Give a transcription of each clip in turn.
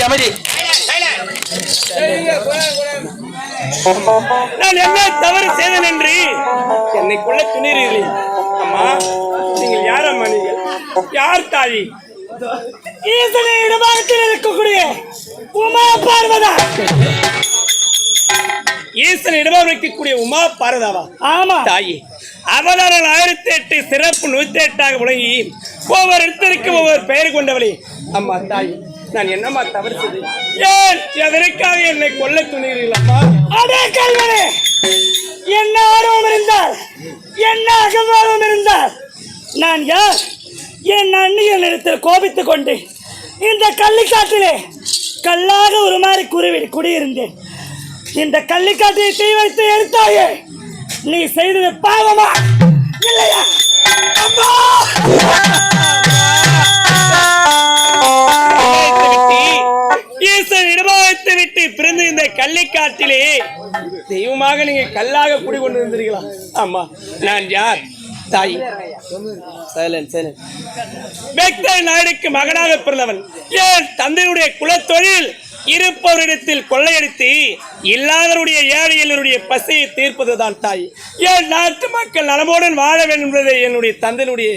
அமைதி. நான் என்ன தவறு செய்தேன் என்று என்னைக்குள்ள துணிறீர்கள் அம்மா. நீங்கள் யார் அம்மா? நீங்கள் யார் தாயி? ஈசனை இடமாகத்தில் இருக்கக்கூடிய உமா பார்வதா. ஈசன் இடமாக வைக்கக்கூடிய உமா பார்வதாவா? ஆமா தாயி. அவதாரம் 1008 சிறப்பு 108 முழங்கி ஒவ்வொரு இடத்திற்கு ஒவ்வொரு பெயர் கொண்டவளே அம்மா தாயி. நான் என்னம்மா தவறு செய்தேன்? ஏன் எதற்காக என்னை கொல்ல துணிகிறீர்களம்மா? அதே கல்வனே, என்ன ஆர்வம் இருந்தால், என்ன அகம்பாவம் இருந்தால், நான் யார்? என் அண்ணியின் இடத்தில் கோபித்துக் கொண்டு இந்த கள்ளிக்காட்டிலே கல்லாக ஒரு மாதிரி குடியிருந்தேன். இந்த கள்ளிக்காட்டை தீ வைத்து எடுத்தாயே, நீ செய்தது பாவமா இல்லையா? ஈசன் இடமாகத்தை விட்டு பிறந்து இந்த கள்ளிக்காட்டிலே தெய்வமாக நீங்க கல்லாக குடிகொண்டு இருந்தீர்களா? ஆமா. நான் யார் தாய்? நாயுடுக்கு மகனாக பிறந்தவன். ஏன் தந்தையுடைய குலத்தொழில் இருப்பவரிடத்தில் கொள்ளையடித்து இல்லாதவருடைய ஏழைகளுடைய பசியை தீர்ப்பதுதான் தாய். ஏன் நாட்டு மக்கள் நலமுடன் வாழ வேண்டும் என்பது என்னுடைய தந்தையினுடைய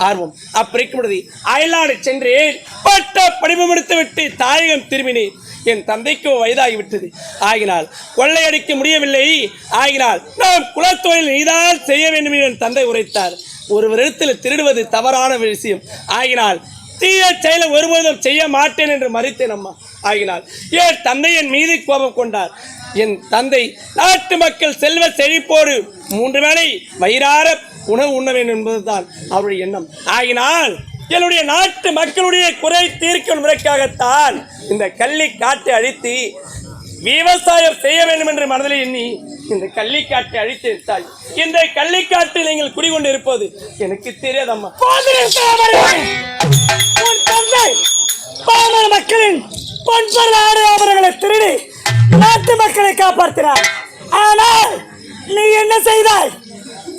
ஆர்வம். அப்படி அயல்நாடு சென்று பட்ட படிப்பு முடித்து விட்டு தாயகம் திரும்பினேன். என் தந்தைக்கும் வயதாகிவிட்டது. ஆகினால் கொள்ளையடிக்க முடியவில்லை. ஆகினால் நாம் குலத்தொழில் நீதான் செய்ய வேண்டும் என்று என் தந்தை உரைத்தார். ஒருவரிடத்தில் திருடுவது தவறான விஷயம். ஆகினால் தீய செயலை ஒருபோதும் செய்ய மாட்டேன் என்று மறுத்தேன் அம்மா. ஆகினால் என் தந்தை என் மீது கோபம் கொண்டார். என் தந்தை நாட்டு மக்கள் செல்வ செழிப்போடு 3 வேளை வயிறார உணவு உண்ண வேண்டும் என்பதுதான் அவருடைய எண்ணம். ஆகினால் என்னுடைய நாட்டு மக்களுடைய குறை தீர்க்கும் முறைக்காகத்தான் இந்த கள்ளிக்காட்டை அழித்து விவசாயம் செய்ய வேண்டும் என்று மனதில் எண்ணி இந்த கள்ளிக்காட்டை அழித்து தாய். இந்த கள்ளிக்காட்டில் நீங்கள் குடிகொண்டு இருப்பது எனக்கு தெரியாதம்மா. மக்களின் பொன்பொருள் ஆடை ஆபரணங்களை திருடி நாட்டு மக்களை காப்பாற்றினார். ஆனால் நீ என்ன செய்தாய்?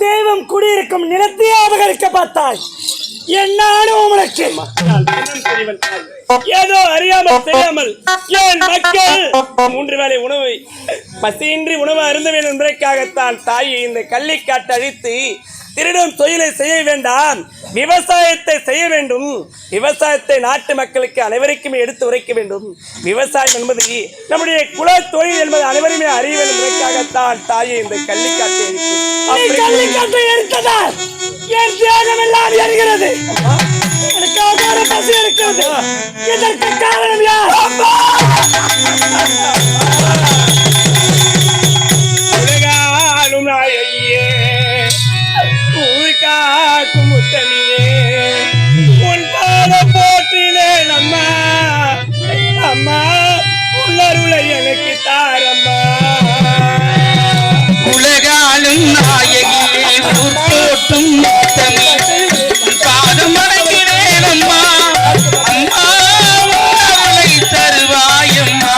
தெய்வம் குடியிருக்கும் நிலத்தையே அபகரிக்க பார்த்தாய். என்ன அனுபவம் உனக்கு? ஏதோ அறியாமல் தெரியாமல் என் மக்கள் 3 வேளை உணவை பசியின்றி உணவு அருந்த வேண்டும் என்பதற்காகத்தான் தாயை இந்த கள்ளிக்காட்டை அழித்து திருடும் தொழிலை செய்ய வேண்டாம், விவசாயத்தை செய்ய வேண்டும். விவசாயத்தை நாட்டு மக்களுக்கு அனைவருக்குமே எடுத்து உரைக்க வேண்டும். விவசாயம் என்பது நம்முடைய குல தொழில் என்பது அனைவருமே அறிய வேண்டும் என்பதற்காகத்தான் தாயை இந்த கள்ளிக்காட்டை எடுத்ததால் என் தியாகம் எல்லாம் எரிகிறது. எனக்கு பசி இருக்கிறது. இதற்கு காரணம் யார்? உலகாலும் நாயகியே, ஊர்காக்கும் முத்தமியே, உன் பாத போற்றினேன் அம்மா. அம்மா உள்ளருளை எனக்கு தாரம்மா. உலகாலும் நாயகியே, ஊர் போற்றும் முத்தமியே, பாதம் அடைகிறேன் அம்மா. அம்மா உள்ளருளை தருவாயம்மா.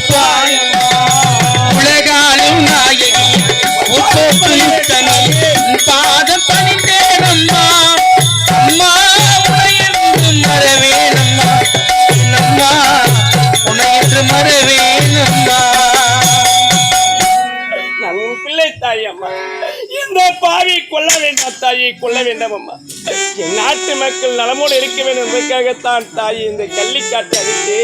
தாய் உலகாலும் நாயகி பாதம் பணிந்தேனம்மா அம்மா உனையென்று மறவேனம்மா நம்மா உனையென்று மறவேனம்மா நான் உன் பிள்ளை தாய் அம்மா. இந்த பாவி கொல்ல வேண்டாம் தாயை, கொல்ல வேண்டாம் அம்மா. என் நாட்டு மக்கள் நலமோடு இருக்க வேண்டும் என்பதற்காகத்தான் தாயை இந்த கள்ளிக்காட்டை அழித்து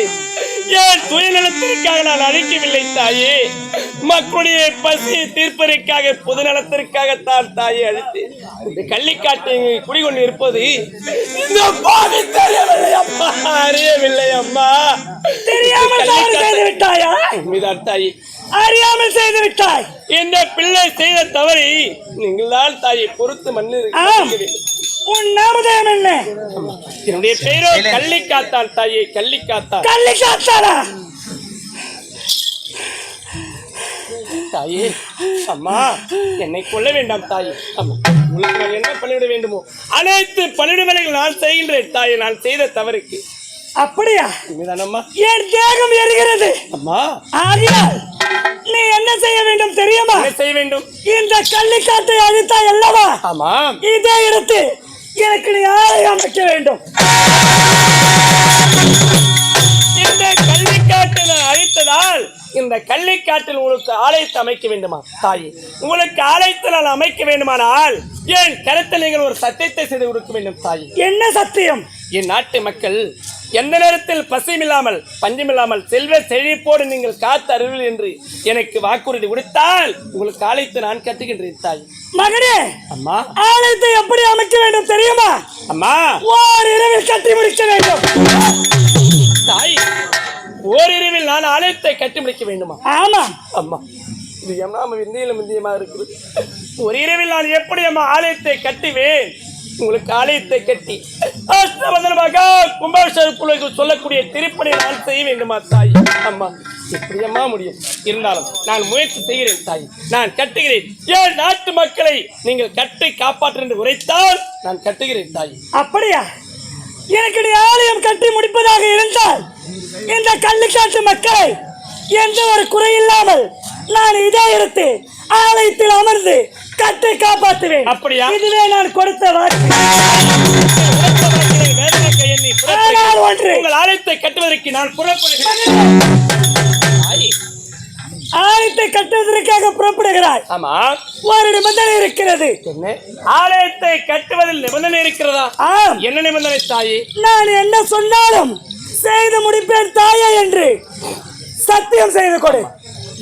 ஏன் சுயநலத்திற்காக நான் அழிக்கவில்லை தாயே. மக்களுடைய பசியை தீர்ப்பதற்காக பொது நலத்திற்காகத்தான் தாயை அழித்து இந்த கள்ளிக்காட்டை குடிகொண்டு இருப்பது இந்த பாவி தெரியவில்லை அம்மா, அறியவில்லை அம்மா. தெரியாமல் செய்து விட்டாயா? உண்மைதான் தாயே, அறியாமல் செய்து விட்டாய். இந்த பிள்ளை செய்த தவறை நீங்கள் தான் தாயை பொறுத்து மன்னிரு. உன் நாமதேயம் என்ன? என்னுடைய பெயரோ கள்ளிக்காத்தான் தாயே, கள்ளிக்காத்தான். கள்ளிக்காத்தாரா? தாயே அம்மா, என்னை கொல்ல வேண்டாம் தாயே. அம்மா, உங்களுக்கு நான் என்ன பண்ணிவிட வேண்டுமோ அனைத்து பணிவிடைகளையும் நான் செய்கின்றேன் தாயே, நான் செய்த தவறுக்கு. அப்படியா? அம்மா, என் தேகம் எரிகிறது அம்மா. ஆகையால் நீ என்ன செய்ய வேண்டும் தெரியுமா? என்ன செய்ய வேண்டும்? இந்த கள்ளிக்காட்டை அழித்தாய் அல்லவா? ஆமா. இதே இடத்து எனக்கு நீ ஆலயம் அமைக்க வேண்டும். இந்த கள்ளிக்காட்டை நான் அழித்ததால் இந்த கள்ளிக்காட்டில் உங்களுக்கு ஆலயத்தை அமைக்க வேண்டுமா தாயே? உங்களுக்கு ஆலயத்தை நான் அமைக்க வேண்டுமானால் என் கருத்தில் நீங்கள் ஒரு சத்தியத்தை செய்து கொடுக்க வேண்டும் தாயே. என்ன சத்தியம்? என் நாட்டு மக்கள் எந்த நேரத்தில் பசியில்லாமல் பஞ்சமில்லாமல் செல்வ செழிப்போடு நீங்கள் காத்து அருள் என்று எனக்கு வாக்குறுதி கொடுத்தால் உங்களுக்கு ஆலயத்தை நான் கட்டுகின்றேன் தாய். மகனே அம்மா, ஆலயத்தை எப்படி அமைக்க வேண்டும் தெரியுமா? அம்மா, ஓரிரவில் கட்டி முடிக்க வேண்டும் தாய். ஓரிரவில் நான் ஆலயத்தை கட்டி முடிக்க வேண்டுமா? ஆமா அம்மா. இது எம்மா இந்தியிலும் இந்தியமா இருக்குது. ஒரு இரவில் நான் எப்படி அம்மா ஆலயத்தை கட்டுவேன்? உங்களுக்கு ஆலயத்தை கட்டி அஷ்டபந்தனமாக கும்பாபிஷேகக்குழுக்கு சொல்லக்கூடிய திருப்பணி நான் செய்ய வேண்டுமா தாய்? அம்மா, எப்படியம்மா முடியும்? இருந்தாலும் நான் முயற்சி செய்கிறேன் தாய், நான் கட்டுகிறேன். ஏன் நாட்டு மக்களை நீங்கள் கட்டி காப்பாற்று என்று உரைத்தால் நான் கட்டுகிறேன் தாய். அப்படியா? எனக்கு நீ ஆலயம் கட்டி முடிப்பதாக இருந்தால் இந்த கள்ளிக்காட்டு மக்களை எந்த ஒரு குறை இல்லாமல் நான் இதே எடுத்து ஆலயத்தில் அமர்ந்து கட்டி காப்பாற்றுவேன். அப்படியா? இதுவே நான் கொடுத்த வாக்கு. உங்கள் ஆலயத்தை கட்டுவதற்கு நான் புறப்படுகிறேன். ஆலயத்தை கட்டுவதற்காக புறப்படுகிறாய்? ஆமா. ஒரு நிபந்தனை இருக்கிறது. என்ன? ஆலயத்தை கட்டுவதில் நிபந்தனை இருக்கிறதா? ஆம். என்ன நிபந்தனை தாயே? நான் என்ன சொன்னாலும் செய்து முடிப்பேன் தாயே என்று சத்தியம் செய்து கொடு.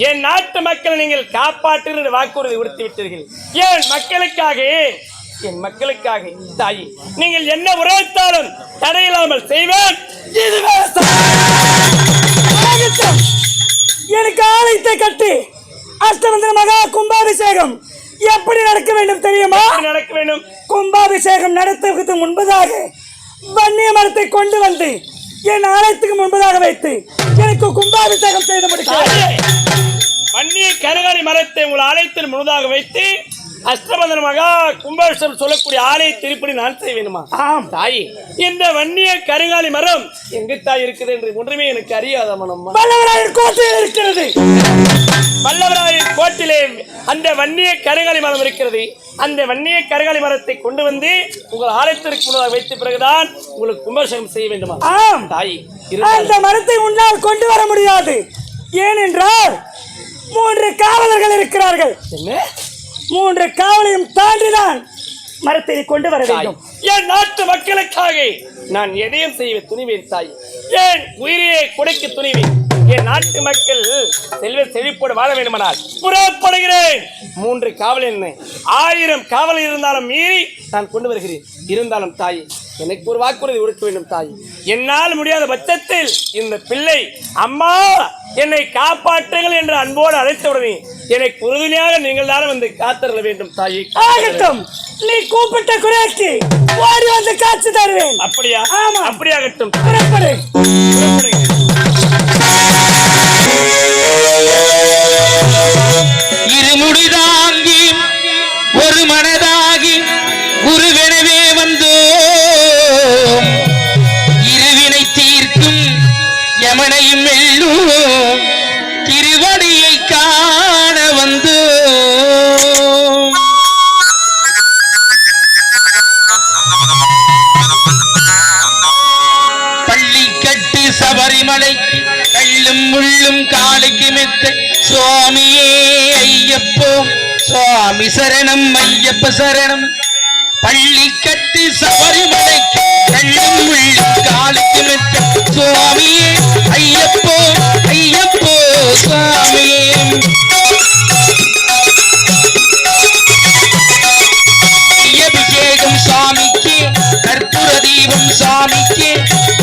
என் நாட்டு மக்களை நீங்கள் காப்பாற்று வாக்குறுதி கொடுத்து விட்டீர்கள். என் மக்களுக்காக தாயே, நீங்கள் என்ன உரைத்தாலும் தடையில்லாமல் செய்வேன். எனக்கு ஆலயத்தை கட்டி அஷ்டமந்திர மகா கும்பாபிஷேகம் எப்படி நடக்க வேண்டும் தெரியுமா? நடக்க வேண்டும். கும்பாபிஷேகம் நடத்துவதற்கு முன்பதாக வன்னிய மரத்தை கொண்டு வந்து என் ஆலயத்துக்கு முன்பதாக வைத்து எனக்கு கும்பாபிஷேகம் செய்து முடிக்கிறேன். வன்னிய கருகாரி மரத்தை உங்கள் ஆலயத்தில் முழுதாக வைத்து அஷ்டபந்தன மகா கும்பாபிஷேகம் சொல்லக்கூடிய ஆலய திருப்பணி நான் செய்ய வேண்டுமா? ஆம் தாய். இந்த வன்னிய கருங்காலி மரம் எங்கு தாய் இருக்குது என்று ஒன்றுமே எனக்கு அறியாத மனம். வல்லவராயர் கோட்டையில் இருக்கிறது. வல்லவராயர் கோட்டிலே அந்த வன்னிய கருங்காலி மரம் இருக்கிறது. அந்த வன்னிய கருங்காலி மரத்தை கொண்டு வந்து உங்கள் ஆலயத்திற்கு முன்னதாக வைத்த பிறகுதான் உங்களுக்கு கும்பாபிஷேகம் செய்ய வேண்டுமா? ஆம் தாய். அந்த மரத்தை உன்னால் கொண்டு வர முடியாது. ஏனென்றால் 3 காவலர்கள் இருக்கிறார்கள். என்ன? 3 காவலையும் தாண்டிதான் மரத்தை கொண்டு வர வேண்டும். என் நாட்டு மக்களுக்காக நான் எதையும் செய்ய துணிவேன் தாய். என் உயிரியை கொடுக்க துணிவேன். என் நாட்டு மக்கள் செல்வ செழிப்போடு வாழ வேண்டுமானால் புறப்படுகிறேன். 3 காவல் என்ன 1000 காவல் இருந்தாலும் மீறி நான் கொண்டு வருகிறேன். இருந்தாலும் தாய், எனக்கு ஒரு வாக்குறுதி கொடுக்க வேண்டும் தாய். என்னால் முடியாத பட்சத்தில் இந்த பிள்ளை அம்மா என்னை காப்பாற்றுங்கள் என்று அன்போடு அழைத்தவுடனே எனக்கு உறுதுணையாக நீங்கள் தானே வந்து காத்தருள வேண்டும் தாயை. ஆகட்டும், நீ கூப்பிட்ட குறைக்கு ஓடி வந்து காட்சி தருவேன். அப்படியா? ஆமா, அப்படியாகட்டும். புறப்படு. இருமுடி தாங்கி ஒரு மனதாகி குருவெனவே வந்தோ இருவினை தீர்க்கும் யமனையும் வெல்லும் திருவடியை காண வந்து பள்ளி கட்டு சபரிமலை கள்ளும் முள்ளும் காலுக்கு மெத்த சுவாமியே ஐயப்போ சுவாமி சரணம் ஐயப்ப சரணம் பள்ளி கட்டு சபரிமலைக்கு கள்ளும் முள்ளும் காலுக்கு மெத்த சுவாமியே ஐயப்போ ஐயப்போ சுவாமியே அபிஷேகம் சாமிக்கு கற்பூர தீபம் சாமிக்கு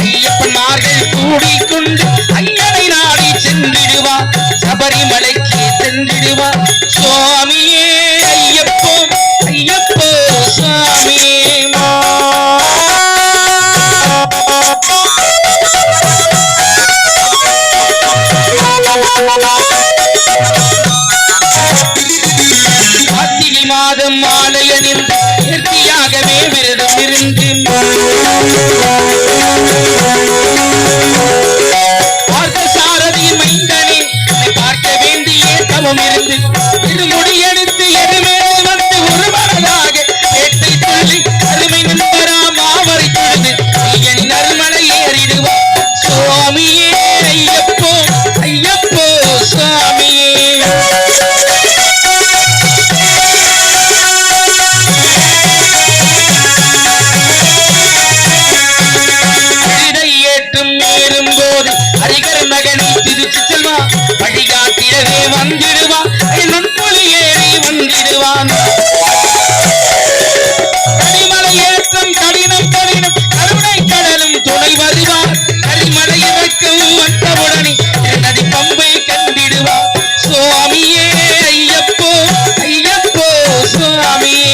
ஐயப்பன்மார்கள் கூடிக்கொண்டு ஐயனை நாடி சென்றிடுவார் சபரிமலைக்கு சென்றிடுவார் சுவாமியே ஐயப்போ ஐயப்போ சுவாமியே கார்த்திகை மாதம் மாலையனில் நேர்த்தியாகவே விரதம் இருந்து பார்த்த சாரதியின் மைந்தனே பார்க்க வேண்டிய தவம் இருந்து திருமுடி எடுத்து எருமேல் வந்து ஒரு மனதாக ஏற்றை சொல்லி அருமை நண்பரா மாவரை தொழுது ஐயனின் அருமனை ஏறிடுவார் சுவாமியே ஐயப்போ ஐயப்போ சுவாமியே வழிகாட்டிடவே வந்திடுவான் நுண்பொலி ஏறி வந்திடுவான் கரிமலை ஏற்றம் கடினம் கடினம் கருணை கடலும் துணை வருவான் கரிமலை இறக்கம் வந்தவுடனே நதி பம்பை கண்டிடுவான் சுவாமியே ஐயப்போ ஐயப்போ சுவாமியே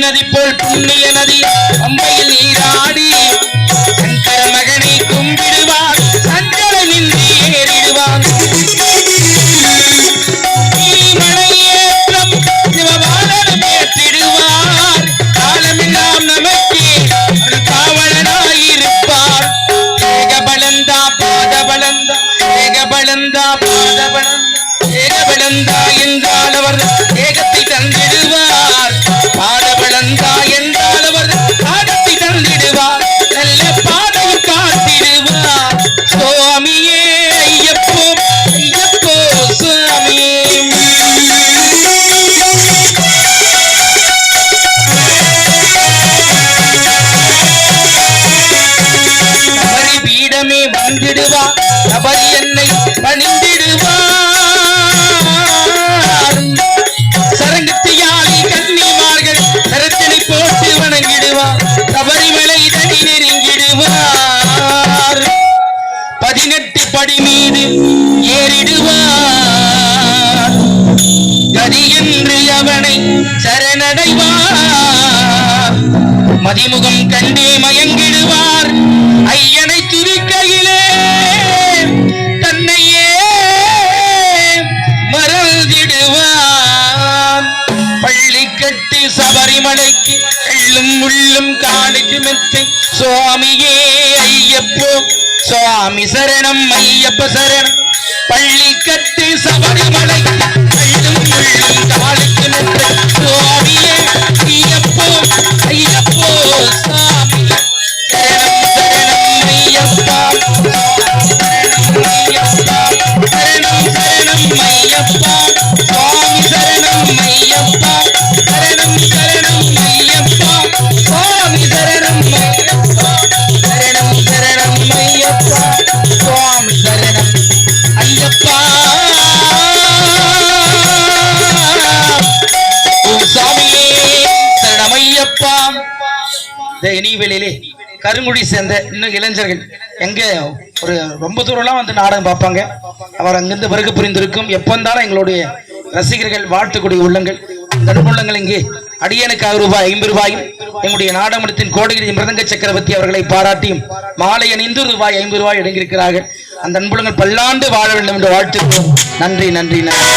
நதி போல் புண்ணிய நதி பம்பையில் நீராடி சங்கர மகனை கும்பிடுவார் சஞ்சல நின்றி ஏறிடுவான் மலை ஏற்றம் சிவபாலனம் ஏற்றிடுவார் காலமெல்லாம் நமக்கு காவலனாயிருப்பார் ஏகபலந்தா பாதபலந்தா ஏகபலந்தா பாதபலந்தா ஏகபலந்தா என்றால் அவர் ஏகத்தை தந்திடுவார் பாதபலந்தா என்றால் அவர் பாதத்தை தந்திடுவார் நல்ல பாதையில் காத்திடுவார் சுவாமியே ஐயப்போ ஐயப்போ சுவாமியே சபரி பீடமே வந்திடுவார் சபரி என்னை பணிந்திடுவார் சரங்கத்தியாளி கன்னிமார்கள் சரத்தினை போட்டு வணங்கிடுவார் சபரிமலை தனி நெருங்கிடுவார் 18 படி மீது ஏறிடுவார் கதி என்று அவனை சரணடைவார் மதிமுகம் கண்டே மயங்கிடுவார் ஐயனை துதிக்கையிலே தன்னையே மறந்திடுவார் பள்ளி கட்டி சபரிமலைக்கு எள்ளும் முள்ளும் காலுக்கு மெத்தை சுவாமியே ஐயப்போ சுவாமி சரணம் ஐயப்ப சரணம் பள்ளி கட்டி சபரிமலைக்கு எள்ளும் முள்ளும் காலுக்கு மெத்தை சுவாமியே ஐயப்போ ஐயப்போ சுவாமி சரணம் சரணம் ஐயப்பா சரணம் சரணம் ஐயப்பா சுவாமி சரணம் ஐயப்பா சரணம் சரணம் ஐயப்பா சுவாமி சரணம் ஐயப்பா சரணம் சரணம் ஐயப்பா சுவாமி சரணம் ஐயப்பா ஓம் சுவாமியே சரணம் ஐயப்பா. இனிவேளையிலே கருங்குடி சேர்ந்த இன்னும் இளைஞர்கள் எங்க ஒரு ரொம்ப தூரம்லாம் வந்து நாடகம் பார்ப்பாங்க. அவர் அங்கிருந்து வருகை புரிந்திருக்கும். எப்பந்தாலும் எங்களுடைய ரசிகர்கள் வாழ்த்துக்கூடிய உள்ளங்கள் நண்புள்ளங்கள் இங்கே அடியனுக்கு ₹50 எங்களுடைய நாடகத்தின் கோடகிரி மிருதங்க சக்கரவர்த்தி அவர்களை பாராட்டியும் மாலை அணிந்து ₹50 இடங்கியிருக்கிறார்கள். அந்த அன்புள்ளங்கள் பல்லாண்டு வாழ வேண்டும் என்று வாழ்த்துக்கிறோம். நன்றி நன்றி நன்றி.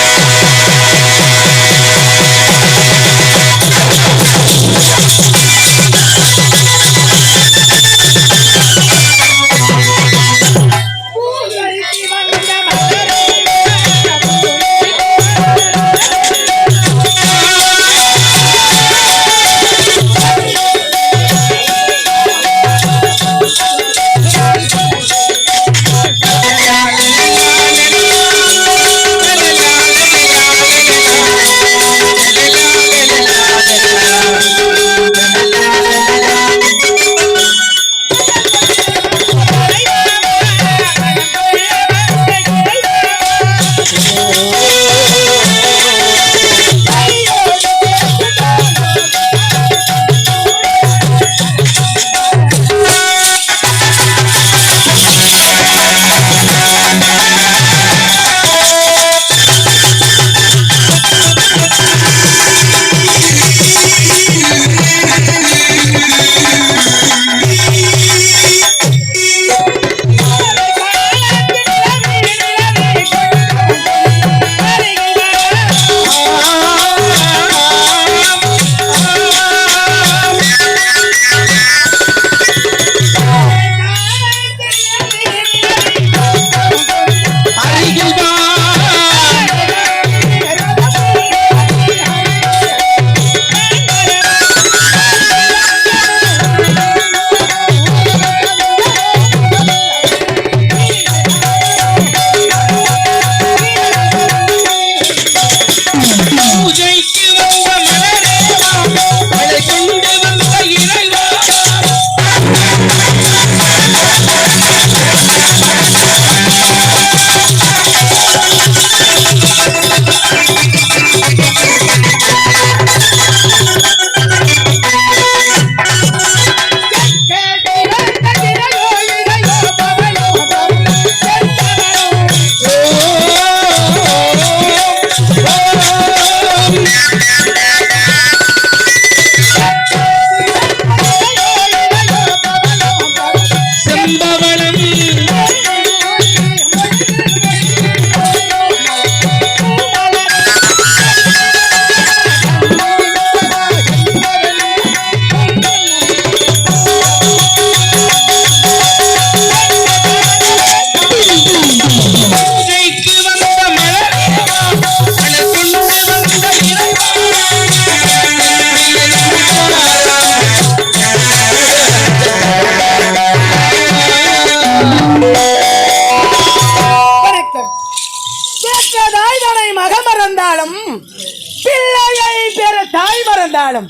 மறந்தாலும்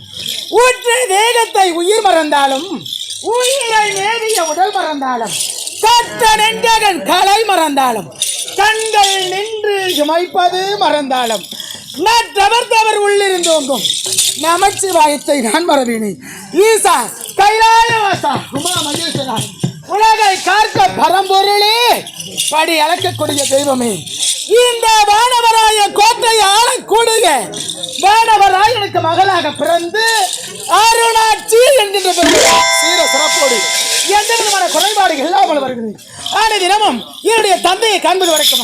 ஊற்று தேகத்தை உயிர் மறந்தாலும் உயிரை நேடிய உடல் மறந்தாலும் கட்ட நெஞ்சகன் கலை மறந்தாலும் கண்கள் நின்று சுமைப்பது மறந்தாலும் நற்றவர் உள்ளிருந்தோங்கும் நமச்சிவாயத்தை நான் மறவேனே. ஈசா கைலாயவாசா உமா மகேஸ்வரா உலகை காக்க பரம்பொருளே படி அளக்கக்கூடிய தெய்வமே, இந்த வானவராய கோட்டை ஆளக்கூடிய வானவராயனுக்கு மகளாக பிறந்து அருணாட்சி என்கின்ற சீர சிறப்போடு எந்த விதமான குறைபாடு இல்லாமல் வருகிறது. ஆன தினமும் என்னுடைய தந்தையை காண்பது வரைக்கும்